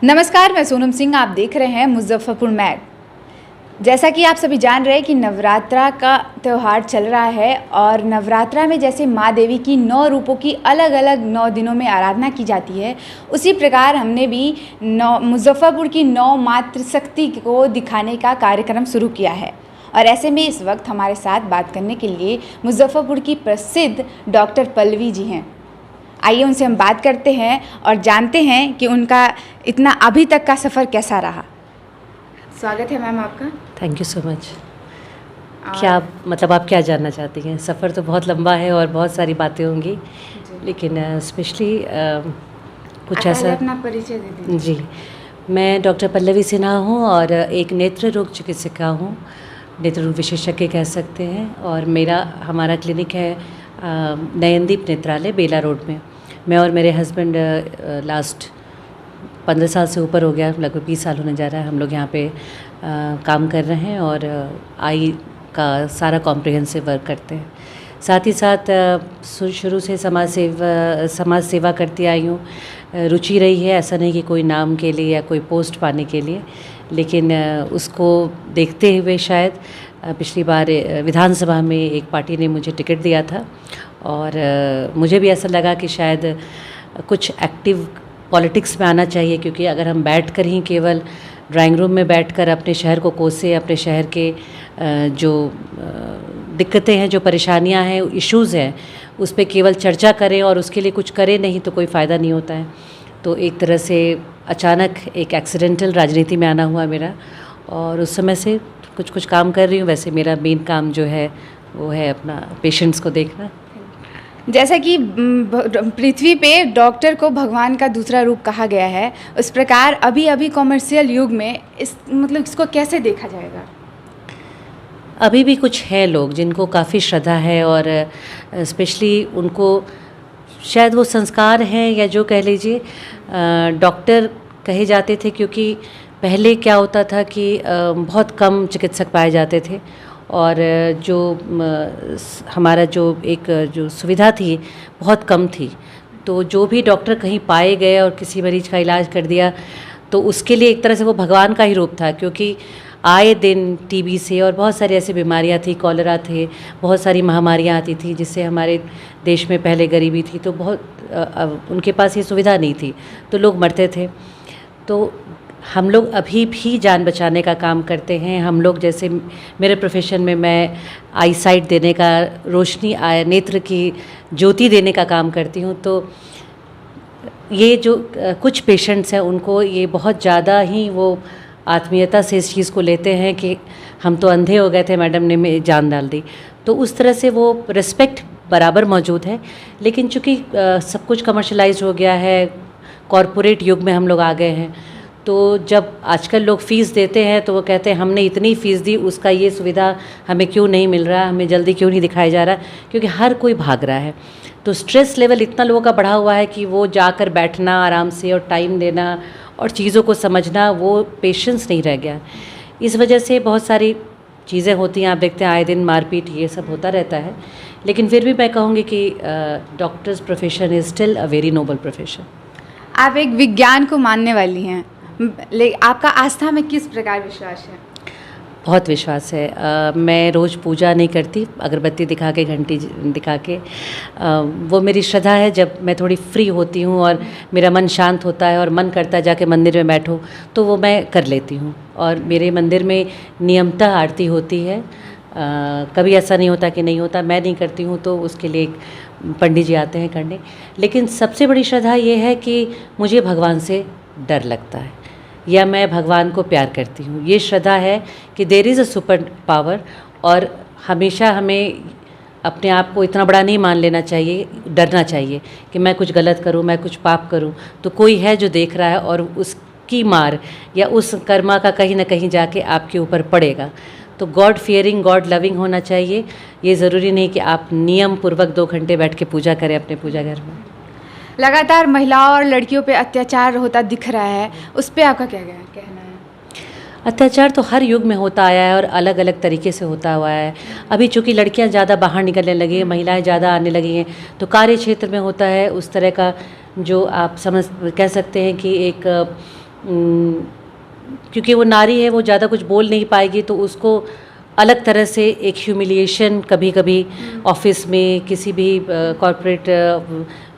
नमस्कार, मैं सोनम सिंह। आप देख रहे हैं मुजफ्फरपुर मैग। जैसा कि आप सभी जान रहे हैं कि नवरात्रा का त्यौहार चल रहा है और नवरात्रा में जैसे माँ देवी की 9 रूपों की अलग अलग 9 दिनों में आराधना की जाती है, उसी प्रकार हमने भी मुजफ्फरपुर की 9 मातृशक्ति को दिखाने का कार्यक्रम शुरू किया है। और ऐसे में इस वक्त हमारे साथ बात करने के लिए मुजफ्फरपुर की प्रसिद्ध डॉक्टर पल्लवी जी हैं। आइए उनसे हम बात करते हैं और जानते हैं कि उनका इतना अभी तक का सफ़र कैसा रहा। स्वागत है मैम आपका। Thank you so much. क्या आप क्या जानना चाहती हैं? सफ़र तो बहुत लंबा है और बहुत सारी बातें होंगी, लेकिन स्पेशली कुछ ऐसा। अपना परिचय दे दीजिए। जी, मैं डॉक्टर पल्लवी सिन्हा हूँ और एक नेत्र रोग चिकित्सिका हूँ, नेत्र रोग विशेषज्ञ कह सकते हैं। और हमारा क्लिनिक है नयनदीप नेत्रालय, बेला रोड में। मैं और मेरे हस्बैंड लास्ट 15 साल से ऊपर हो गया, लगभग 20 साल होने जा रहा है, हम लोग यहाँ पे काम कर रहे हैं और आई का सारा कॉम्प्रिहेंसिव वर्क करते हैं। साथ ही साथ शुरू से समाज सेवा करती आई हूँ। रुचि रही है, ऐसा नहीं कि कोई नाम के लिए या कोई पोस्ट पाने के लिए, लेकिन उसको देखते हुए शायद पिछली बार विधानसभा में एक पार्टी ने मुझे टिकट दिया था और मुझे भी ऐसा लगा कि शायद कुछ एक्टिव पॉलिटिक्स में आना चाहिए, क्योंकि अगर हम बैठकर ही केवल ड्राइंग रूम में बैठकर अपने शहर को कोसे, अपने शहर के जो दिक्कतें हैं, जो परेशानियां हैं, इश्यूज़ हैं, उस पर केवल चर्चा करें और उसके लिए कुछ करें नहीं तो कोई फ़ायदा नहीं होता है। तो एक तरह से अचानक एक एक्सीडेंटल राजनीति में आना हुआ मेरा, और उस समय से कुछ काम कर रही हूँ। वैसे मेरा मेन काम जो है वो है अपना पेशेंट्स को देखना। जैसा कि पृथ्वी पे डॉक्टर को भगवान का दूसरा रूप कहा गया है, उस प्रकार अभी कॉमर्शियल युग में इसको कैसे देखा जाएगा? अभी भी कुछ है लोग जिनको काफ़ी श्रद्धा है और स्पेशली उनको शायद वो संस्कार हैं या जो कह लीजिए, डॉक्टर कहे जाते थे, क्योंकि पहले क्या होता था कि बहुत कम चिकित्सक पाए जाते थे और जो हमारा जो सुविधा थी बहुत कम थी। तो जो भी डॉक्टर कहीं पाए गए और किसी मरीज का इलाज कर दिया, तो उसके लिए एक तरह से वो भगवान का ही रूप था, क्योंकि आए दिन टीबी से और बहुत सारी ऐसी बीमारियां थी, कॉलरा थे, बहुत सारी महामारियां आती थी, जिससे हमारे देश में पहले गरीबी थी, तो बहुत उनके पास ये सुविधा नहीं थी, तो लोग मरते थे। तो हम लोग अभी भी जान बचाने का काम करते हैं। हम लोग जैसे मेरे प्रोफेशन में मैं आई साइट देने का, रोशनी नेत्र की ज्योति देने का काम करती हूँ। तो ये जो कुछ पेशेंट्स हैं उनको ये बहुत ज़्यादा ही वो आत्मीयता से इस चीज़ को लेते हैं कि हम तो अंधे हो गए थे, मैडम ने जान डाल दी। तो उस तरह से वो रिस्पेक्ट बराबर मौजूद है, लेकिन चूँकि सब कुछ कमर्शलाइज हो गया है, कॉरपोरेट युग में हम लोग आ गए हैं, तो जब आजकल लोग फ़ीस देते हैं तो वो कहते हैं हमने इतनी फ़ीस दी, उसका ये सुविधा हमें क्यों नहीं मिल रहा, हमें जल्दी क्यों नहीं दिखाया जा रहा, क्योंकि हर कोई भाग रहा है। तो स्ट्रेस लेवल इतना लोगों का बढ़ा हुआ है कि वो जाकर बैठना आराम से और टाइम देना और चीज़ों को समझना, वो पेशेंस नहीं रह गया। इस वजह से बहुत सारी चीज़ें होती हैं, आप देखते हैं आए दिन मारपीट ये सब होता रहता है, लेकिन फिर भी मैं कहूँगी कि doctors profession is still a very noble profession. आप एक विज्ञान को मानने वाली हैं, आपका आस्था में किस प्रकार विश्वास है? बहुत विश्वास है। मैं रोज़ पूजा नहीं करती, अगरबत्ती दिखा के, घंटी दिखा के, वो मेरी श्रद्धा है। जब मैं थोड़ी फ्री होती हूँ और मेरा मन शांत होता है और मन करता है जाके मंदिर में बैठूँ, तो वो मैं कर लेती हूँ। और मेरे मंदिर में नियमतः आरती होती है, कभी ऐसा नहीं होता कि नहीं होता। मैं नहीं करती हूँ तो उसके लिए एक पंडित जी आते हैं करने। लेकिन सबसे बड़ी श्रद्धा ये है कि मुझे भगवान से डर लगता है या मैं भगवान को प्यार करती हूँ। ये श्रद्धा है कि there is a super power, और हमेशा हमें अपने आप को इतना बड़ा नहीं मान लेना चाहिए, डरना चाहिए कि मैं कुछ गलत करूँ, मैं कुछ पाप करूँ तो कोई है जो देख रहा है और उसकी मार या उस कर्मा का कहीं ना कहीं जाके आपके ऊपर पड़ेगा। तो गॉड फियरिंग, गॉड लविंग होना चाहिए। ये ज़रूरी नहीं कि आप नियम पूर्वक 2 घंटे बैठ के पूजा करें अपने पूजा घर में। लगातार महिलाओं और लड़कियों पे अत्याचार होता दिख रहा है, उस पर आपका क्या कहना है? अत्याचार तो हर युग में होता आया है और अलग अलग तरीके से होता हुआ है। अभी चूँकि लड़कियां ज़्यादा बाहर निकलने लगी हैं, महिलाएं ज़्यादा आने लगी हैं, तो कार्य क्षेत्र में होता है उस तरह का, जो आप कह सकते हैं कि एक क्योंकि वो नारी है, वो ज़्यादा कुछ बोल नहीं पाएगी, तो उसको अलग तरह से एक ह्यूमिलिएशन कभी कभी ऑफिस में, किसी भी कॉर्पोरेट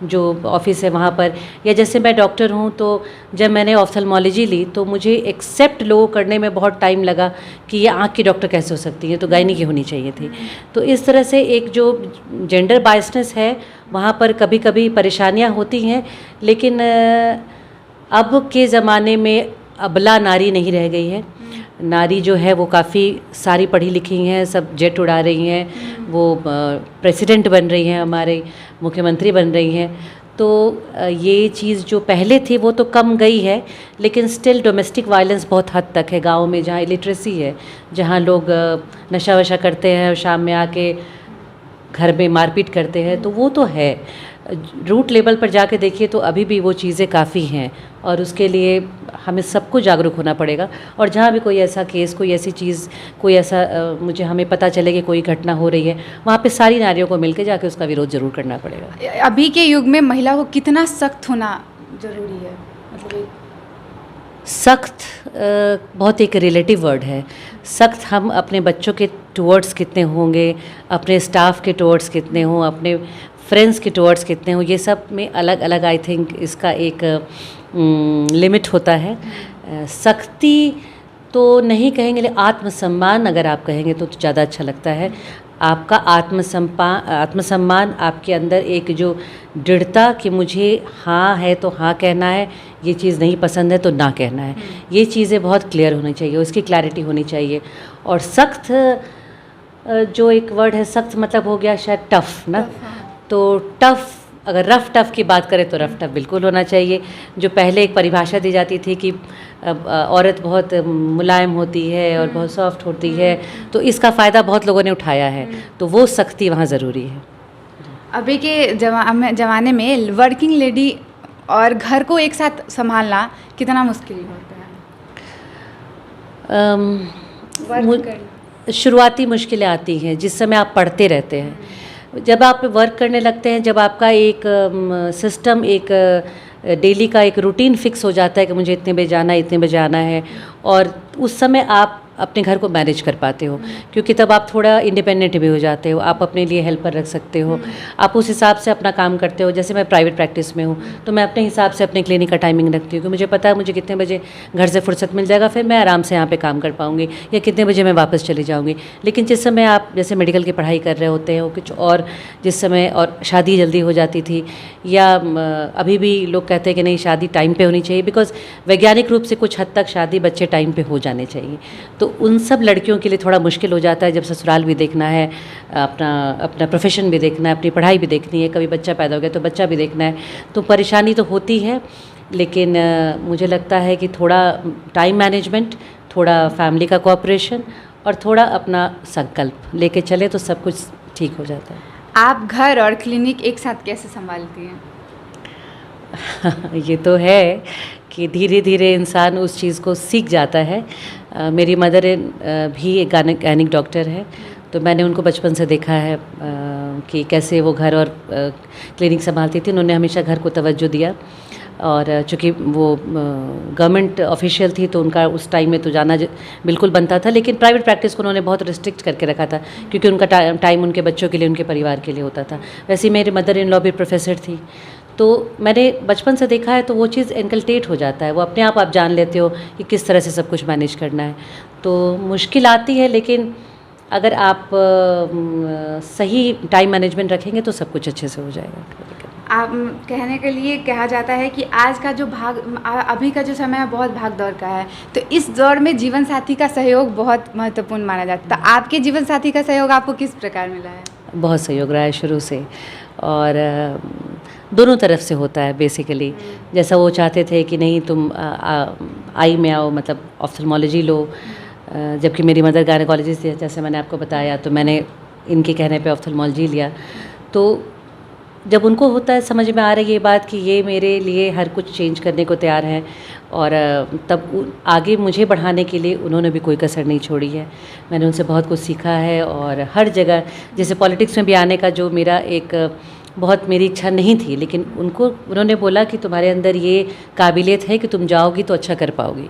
जो ऑफिस है वहाँ पर, या जैसे मैं डॉक्टर हूँ तो जब मैंने ऑफ्थल्मोलॉजी ली तो मुझे एक्सेप्ट लोगों करने में बहुत टाइम लगा कि ये आँख की डॉक्टर कैसे हो सकती है, तो गायनी की होनी चाहिए थी। तो इस तरह से एक जो जेंडर बायसनेस है वहाँ पर कभी कभी परेशानियाँ होती हैं, लेकिन अब के ज़माने में अबला नारी नहीं रह गई है। नारी जो है वो काफ़ी सारी पढ़ी लिखी हैं, सब जेट उड़ा रही हैं, वो प्रेसिडेंट बन रही हैं, हमारे मुख्यमंत्री बन रही हैं। तो ये चीज़ जो पहले थी वो तो कम गई है, लेकिन स्टिल डोमेस्टिक वायलेंस बहुत हद तक है गाँव में, जहाँ इलिटरेसी है, जहाँ लोग नशा वशा करते हैं और शाम में आके घर में मारपीट करते हैं, तो वो तो है। रूट लेवल पर जाके देखिए तो अभी भी वो चीज़ें काफ़ी हैं, और उसके लिए हमें सबको जागरूक होना पड़ेगा। और जहाँ भी कोई ऐसा केस, कोई ऐसी चीज़, कोई ऐसा हमें पता चले कि कोई घटना हो रही है, वहाँ पे सारी नारियों को मिलके जाके उसका विरोध ज़रूर करना पड़ेगा। अभी के युग में महिला को कितना सख्त होना ज़रूरी है? मतलब सख्त बहुत एक रिलेटिव वर्ड है। सख्त हम अपने बच्चों के टुवर्ड्स कितने होंगे, अपने स्टाफ के टुवर्ड्स कितने हों, अपने फ्रेंड्स के टुवर्ड्स कितने हों, ये सब में अलग अलग आई थिंक इसका एक लिमिट होता है। सख्ती तो नहीं कहेंगे, लेकिन आत्मसम्मान अगर आप कहेंगे तो ज़्यादा अच्छा लगता है। आपका आत्मसम्मान, आपके अंदर एक जो दृढ़ता कि मुझे हाँ है तो हाँ कहना है, ये चीज़ नहीं पसंद है तो ना कहना है, ये चीज़ें बहुत क्लियर होनी चाहिए, उसकी क्लैरिटी होनी चाहिए। और सख्त जो एक वर्ड है, सख्त मतलब हो गया शायद टफ़ ना, तो टफ़, अगर रफ़ टफ़ की बात करें तो रफ़ टफ़ बिल्कुल होना चाहिए। जो पहले एक परिभाषा दी जाती थी कि औरत बहुत मुलायम होती है और बहुत सॉफ्ट होती है, तो इसका फ़ायदा बहुत लोगों ने उठाया है, तो वो सख्ती वहाँ ज़रूरी है। अभी के ज़माने में वर्किंग लेडी और घर को एक साथ संभालना कितना मुश्किल होता है? शुरुआती मुश्किलें आती हैं जिस समय आप पढ़ते रहते हैं। जब आप वर्क करने लगते हैं, जब आपका एक सिस्टम, एक डेली का एक रूटीन फिक्स हो जाता है कि मुझे इतने बजे जाना है, इतने बजे आना है, और उस समय आप अपने घर को मैनेज कर पाते हो, क्योंकि तब आप थोड़ा इंडिपेंडेंट भी हो जाते हो, आप अपने लिए हेल्पर रख सकते हो, आप उस हिसाब से अपना काम करते हो। जैसे मैं प्राइवेट प्रैक्टिस में हूँ तो मैं अपने हिसाब से अपने क्लिनिक का टाइमिंग रखती हूँ कि मुझे पता है मुझे कितने बजे घर से फुर्सत मिल जाएगा, फिर मैं आराम से यहाँ पे काम कर पाऊँगी, या कितने बजे मैं वापस चली जाऊँगी। लेकिन जिस समय आप जैसे मेडिकल की पढ़ाई कर रहे होते हैं, कुछ और जिस समय और शादी जल्दी हो जाती थी, या अभी भी लोग कहते हैं कि नहीं शादी टाइम पे होनी चाहिए, बिकॉज वैज्ञानिक रूप से कुछ हद तक शादी बच्चे टाइम पे हो जाने चाहिए। तो उन सब लड़कियों के लिए थोड़ा मुश्किल हो जाता है, जब ससुराल भी देखना है, अपना प्रोफेशन भी देखना है, अपनी पढ़ाई भी देखनी है, कभी बच्चा पैदा हो गया तो बच्चा भी देखना है, तो परेशानी तो होती है। लेकिन मुझे लगता है कि थोड़ा टाइम मैनेजमेंट, थोड़ा फैमिली का कोऑपरेशन और थोड़ा अपना संकल्प लेके चले तो सब कुछ ठीक हो जाता है। आप घर और क्लिनिक एक साथ कैसे संभालती हैं? ये तो है कि धीरे धीरे इंसान उस चीज़ को सीख जाता है। मेरी मदर भी एक गायनिक डॉक्टर है, तो मैंने उनको बचपन से देखा है कि कैसे वो घर और क्लिनिक संभालती थी। उन्होंने हमेशा घर को तवज्जो दिया, और चूँकि वो गवर्नमेंट ऑफिशियल थी तो उनका उस टाइम में तो जाना बिल्कुल बनता था, लेकिन प्राइवेट प्रैक्टिस को उन्होंने बहुत रिस्ट्रिक्ट करके रखा था, क्योंकि उनका टाइम उनके बच्चों के लिए, उनके परिवार के लिए होता था। वैसे ही मेरी मदर इन लॉ भी प्रोफेसर थी, तो मैंने बचपन से देखा है, तो वो चीज़ इनकल्टेट हो जाता है, वो अपने आप जान लेते हो कि किस तरह से सब कुछ मैनेज करना है। तो मुश्किल आती है, लेकिन अगर आप सही टाइम मैनेजमेंट रखेंगे तो सब कुछ अच्छे से हो जाएगा। आप कहने के लिए कहा जाता है कि आज का जो अभी का जो समय है बहुत भाग दौड़ का है, तो इस दौर में जीवन साथी का सहयोग बहुत महत्वपूर्ण माना जाता है। तो आपके जीवन साथी का सहयोग आपको किस प्रकार मिला है? बहुत सहयोग रहा है शुरू से, और दोनों तरफ से होता है बेसिकली। जैसा वो चाहते थे कि नहीं तुम आई में आओ, मतलब ऑफ्थल्मोलॉजी लो, जबकि मेरी मदर गायनेकोलॉजिस्ट थी, जैसे मैंने आपको बताया, तो मैंने इनके कहने पे ऑफ्थल्मोलॉजी लिया। तो जब उनको होता है, समझ में आ रही है ये बात कि ये मेरे लिए हर कुछ चेंज करने को तैयार है, और तब आगे मुझे बढ़ाने के लिए उन्होंने भी कोई कसर नहीं छोड़ी है। मैंने उनसे बहुत कुछ सीखा है, और हर जगह, जैसे पॉलिटिक्स में भी आने का जो मेरा एक बहुत मेरी इच्छा नहीं थी, लेकिन उन्होंने बोला कि तुम्हारे अंदर ये काबिलियत है कि तुम जाओगी तो अच्छा कर पाओगी,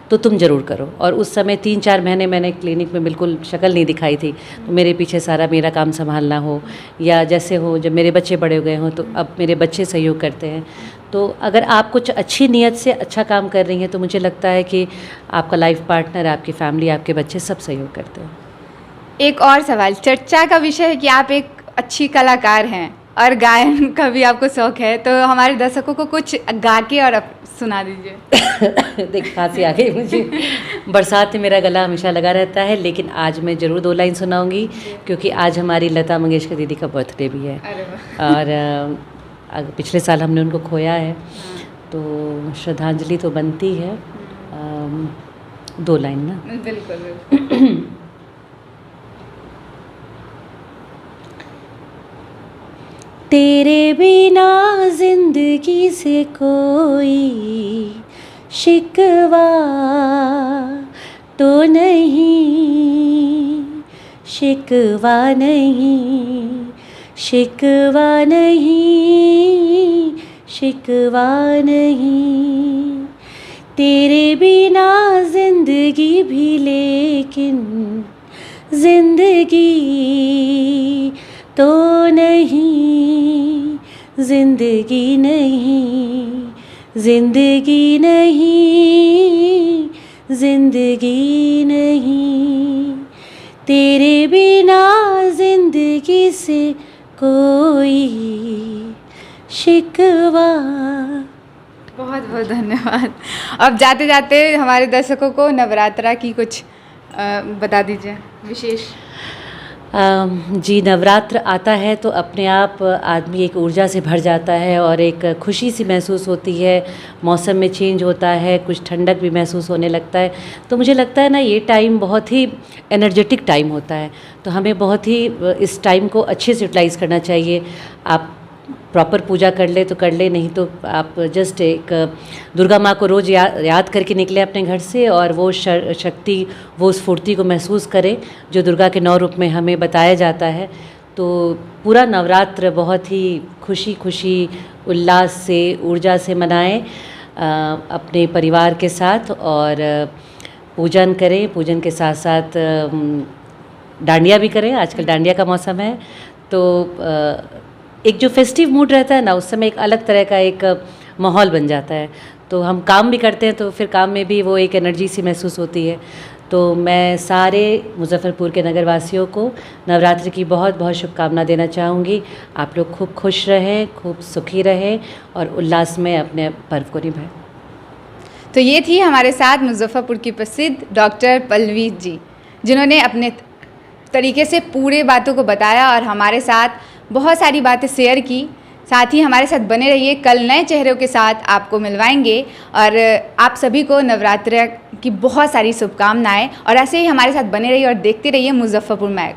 तो तुम ज़रूर करो। और उस समय 3-4 महीने मैंने क्लिनिक में बिल्कुल शक्ल नहीं दिखाई थी, तो मेरे पीछे सारा मेरा काम संभालना हो या जैसे हो, जब मेरे बच्चे बड़े हो गए हों तो अब मेरे बच्चे सहयोग करते हैं। तो अगर आप कुछ अच्छी नीयत से अच्छा काम कर रही हैं तो मुझे लगता है कि आपका लाइफ पार्टनर, आपकी फैमिली, आपके बच्चे सब सहयोग करते हैं। एक और सवाल, चर्चा का विषय है कि आप एक अच्छी कलाकार हैं और गायन का भी आपको शौक है, तो हमारे दर्शकों को कुछ गा के और सुना दीजिए। देख खांसी आ गई मुझे। बरसात में मेरा गला हमेशा लगा रहता है, लेकिन आज मैं ज़रूर 2 लाइन सुनाऊंगी क्योंकि आज हमारी लता मंगेशकर दीदी का बर्थडे भी है। और पिछले साल हमने उनको खोया है, तो श्रद्धांजलि तो बनती है। 2 लाइन ना? बिल्कुल। तेरे बिना जिंदगी से कोई शिकवा तो नहीं, शिकवा नहीं, शिकवा नहीं, शिकवा नहीं। तेरे बिना जिंदगी भी, लेकिन जिंदगी तो नहीं, जिंदगी नहीं, जिंदगी नहीं, जिंदगी नहीं। तेरे बिना जिंदगी से कोई शिकवा। बहुत बहुत धन्यवाद। अब जाते जाते हमारे दर्शकों को नवरात्रा की कुछ बता दीजिए विशेष। जी, नवरात्र आता है तो अपने आप आदमी एक ऊर्जा से भर जाता है और एक खुशी सी महसूस होती है। मौसम में चेंज होता है, कुछ ठंडक भी महसूस होने लगता है। तो मुझे लगता है ना, ये टाइम बहुत ही एनर्जेटिक टाइम होता है, तो हमें बहुत ही इस टाइम को अच्छे से यूटिलाइज़ करना चाहिए। आप प्रॉपर पूजा कर ले तो कर ले, नहीं तो आप जस्ट एक दुर्गा माँ को रोज़ याद करके निकले अपने घर से और वो शक्ति, वो स्फूर्ति को महसूस करें जो दुर्गा के 9 रूप में हमें बताया जाता है। तो पूरा नवरात्र बहुत ही खुशी खुशी, उल्लास से, ऊर्जा से मनाएं अपने परिवार के साथ और पूजन करें। पूजन के साथ साथ डांडिया भी करें, आजकल डांडिया का मौसम है, तो एक जो फेस्टिव मूड रहता है ना, उस समय एक अलग तरह का एक माहौल बन जाता है। तो हम काम भी करते हैं तो फिर काम में भी वो एक एनर्जी सी महसूस होती है। तो मैं सारे मुजफ्फरपुर के नगरवासियों को नवरात्रि की बहुत बहुत शुभकामना देना चाहूँगी। आप लोग खूब खुश रहें, खूब सुखी रहें और उल्लास में अपने पर्व को निभाएं। तो ये थी हमारे साथ मुजफ्फरपुर की प्रसिद्ध डॉक्टर पल्लवी जी, जिन्होंने अपने तरीके से पूरे बातों को बताया और हमारे साथ बहुत सारी बातें शेयर की। साथ ही हमारे साथ बने रहिए, कल नए चेहरों के साथ आपको मिलवाएंगे और आप सभी को नवरात्र की बहुत सारी शुभकामनाएं और ऐसे ही हमारे साथ बने रहिए और देखते रहिए मुजफ्फरपुर मैग।